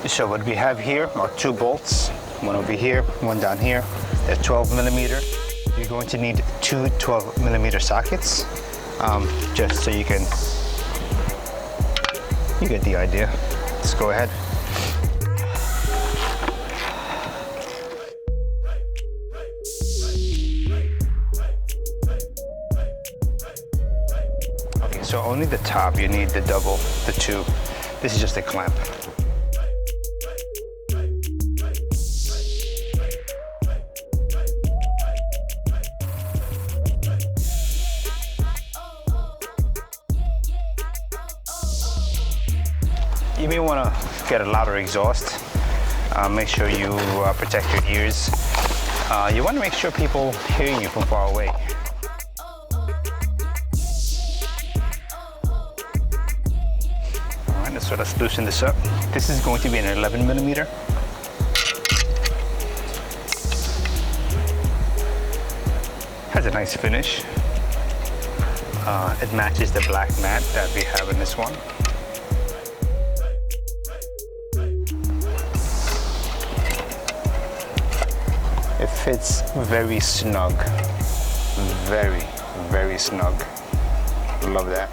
So what we have here are two bolts, one over here, one down here. They're 12 millimeter. You're going to need two 12 millimeter sockets, just so you get the idea. Let's go ahead. Okay, so only the top, you need the two. This is just a clamp. You may want to get a louder exhaust. Make sure you protect your ears. You want to make sure people hear you from far away. All right, so let's loosen this up. This is going to be an 11 millimeter. Has a nice finish. It matches the black mat that we have in this one. It fits very snug, very, very snug. Love that.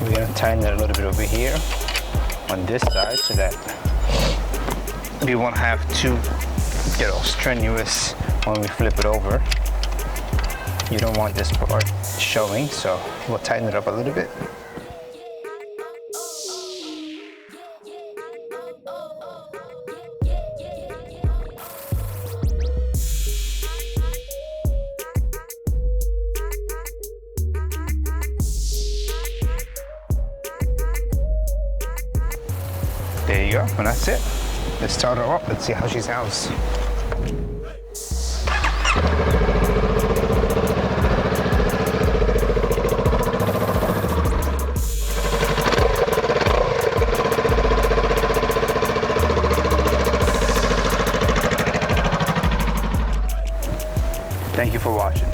We're gonna tighten it a little bit over here on this side so that we won't have to get all strenuous when we flip it over. You don't want this part showing, so we'll tighten it up a little bit. There you go, and that's it. Let's start her up. Let's see how she sounds. Thank you for watching.